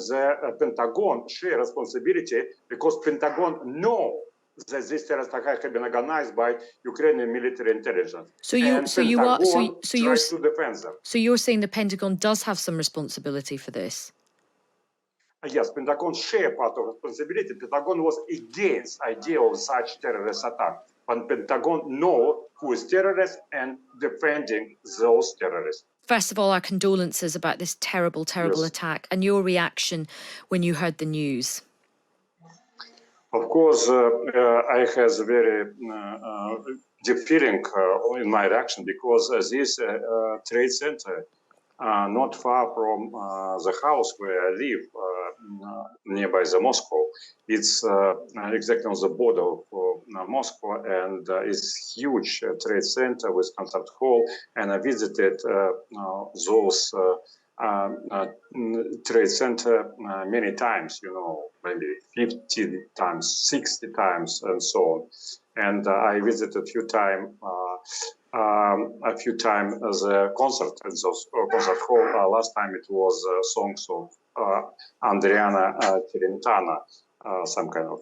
the Pentagon share responsibility because Pentagon know that this terrorist attack had been organized by Ukrainian military intelligence. So you're to defend them. So you're saying the Pentagon does have some responsibility for this? Yes, Pentagon share part of responsibility. Pentagon was against idea of such terrorist attack, but Pentagon know who is terrorist and defending those terrorists. First of all, our condolences about this terrible attack, and your reaction when you heard the news. Of course, I have a very deep feeling in my reaction because this trade center, not far from the house where I live, nearby the Moscow, it's exactly on the border of Moscow, and it's huge trade center with concert hall, and I visited those trade center many times, maybe 50 times, 60 times, and so on. And I visited a few times the concert in those concert hall. Last time it was songs of Andriana Celentano, some kind of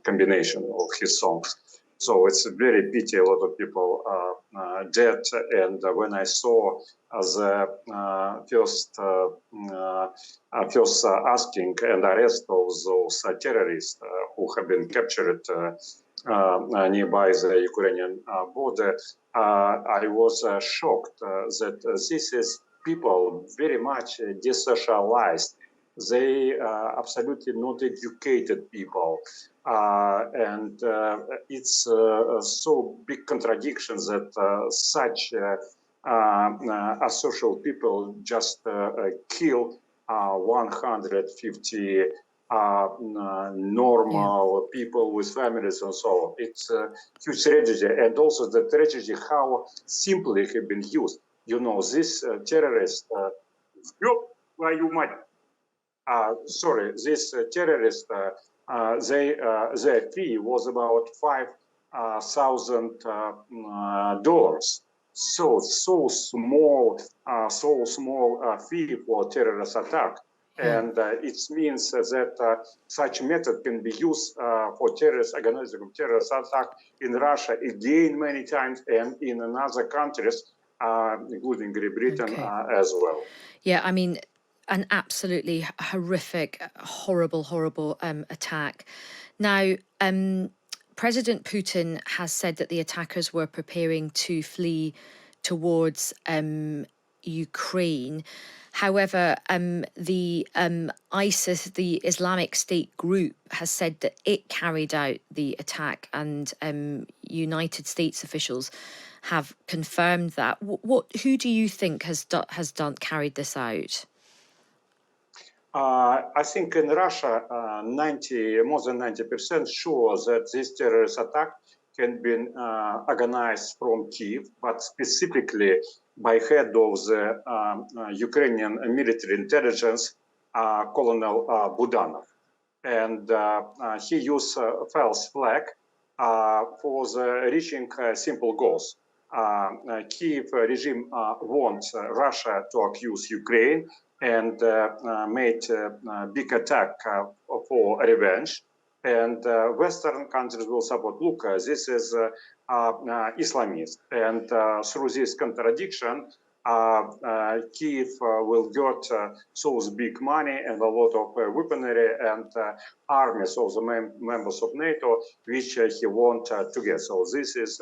combination of his songs. So it's a very pity a lot of people are dead. And when I saw the first asking and arrest of those terrorists who have been captured nearby the Ukrainian border, I was shocked that this is people very much desocialized. They are absolutely not educated people. And it's so big contradiction that such asocial people just kill 150 normal people with families and so on. It's a huge tragedy, and also the tragedy how simply have been used. This terrorist, this terrorist, their fee was about $5,000. So small fee for terrorist attack. And it means that such method can be used for organizing terrorist attack in Russia again many times and in other countries, including Great Britain as well. Yeah, I mean, an absolutely horrific, horrible attack. Now, President Putin has said that the attackers were preparing to flee towards Ukraine. However, the ISIS, the Islamic State group, has said that it carried out the attack, and United States officials have confirmed that. Who do you think has carried this out? I think in Russia, more than 90% sure that this terrorist attack can be organized from Kiev, but specifically by head of the Ukrainian military intelligence, Colonel Budanov. And he used false flag for the reaching simple goals. Kiev regime wants Russia to accuse Ukraine and made a big attack for revenge. And Western countries will support, look, this is Islamist. And through this contradiction, Kiev will get so big money and a lot of weaponry and armies of the members of NATO, which he wants to get. So this is,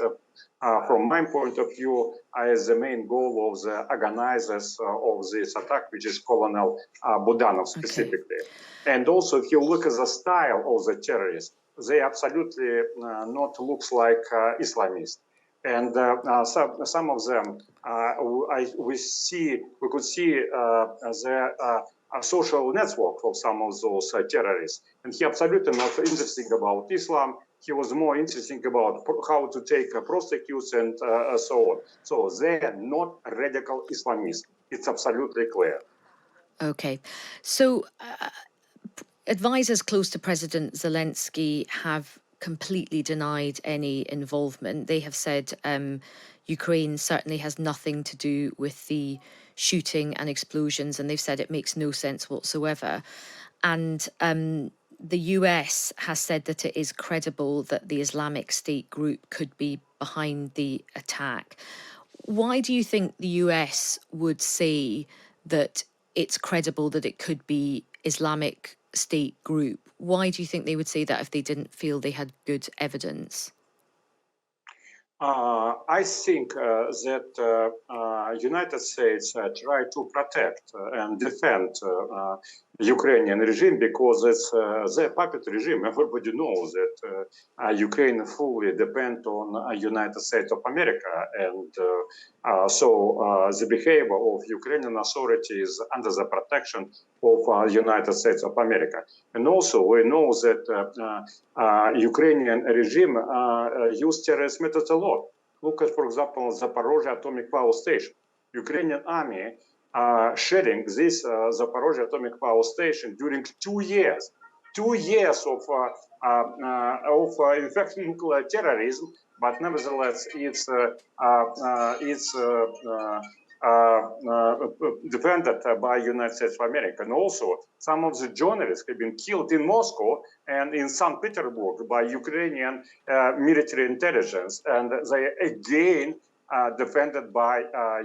from my point of view, as the main goal of the organizers of this attack, which is Colonel Budanov specifically. And also, if you look at the style of the terrorists, they absolutely not looks like Islamists. And some of them, we could see the social network of some of those terrorists. And he absolutely not interesting about Islam. He was more interesting about how to take prostitutes and so on. So they're not radical Islamists. It's absolutely clear. Okay. So advisors close to President Zelensky have completely denied any involvement. They have said Ukraine certainly has nothing to do with the shooting and explosions, and they've said it makes no sense whatsoever. And the US has said that it is credible that the Islamic State group could be behind the attack. Why do you think the US would say that it's credible that it could be Islamic State group? Why do you think they would say that if they didn't feel they had good evidence? I think that United States try to protect and defend Ukrainian regime because it's their puppet regime. Everybody knows that Ukraine fully depend on United States of America, and so the behavior of Ukrainian authorities under the protection of United States of America. And also we know that Ukrainian regime use terrorist methods a lot. Look at, for example, Zaporozhye atomic power station. Ukrainian army sharing this Zaporozhye atomic power station during 2 years. 2 years of infecting terrorism, but nevertheless, it's defended by United States of America. And also, some of the journalists have been killed in Moscow and in St. Petersburg by Ukrainian military intelligence, and they again defended by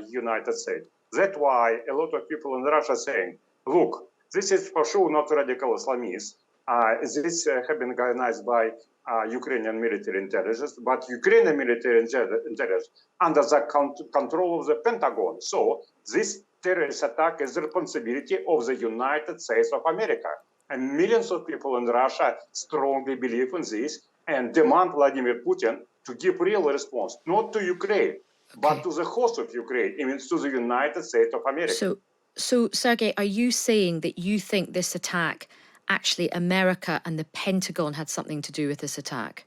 United States. That's why a lot of people in Russia are saying, look, this is for sure not radical Islamists. This have been organized by Ukrainian military intelligence, but Ukrainian military intelligence under the control of the Pentagon. So this terrorist attack is the responsibility of the United States of America. And millions of people in Russia strongly believe in this and demand Vladimir Putin to give real response, not to Ukraine, but to the host of Ukraine, even to the United States of America. So Sergei, are you saying that you think this attack, actually America and the Pentagon had something to do with this attack?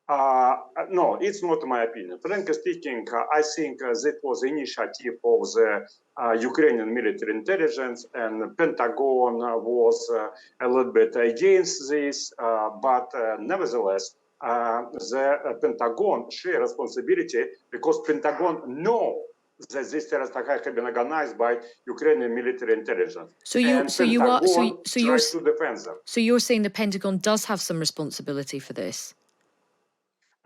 No, it's not my opinion. Frankly speaking, I think that was the initiative of the Ukrainian military intelligence, and the Pentagon was a little bit against this, but nevertheless, the Pentagon share responsibility because Pentagon know that this terrorist attack had been organized by Ukrainian military intelligence. So you're to defend them. So you're saying the Pentagon does have some responsibility for this?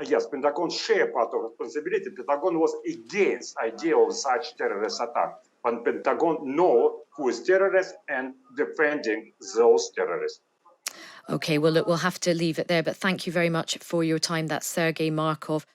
Yes, Pentagon share part of responsibility. Pentagon was against idea of such terrorist attack, but Pentagon know who is terrorist and defending those terrorists. Okay, well, look, we'll have to leave it there, but thank you very much for your time. That's Sergei Markov.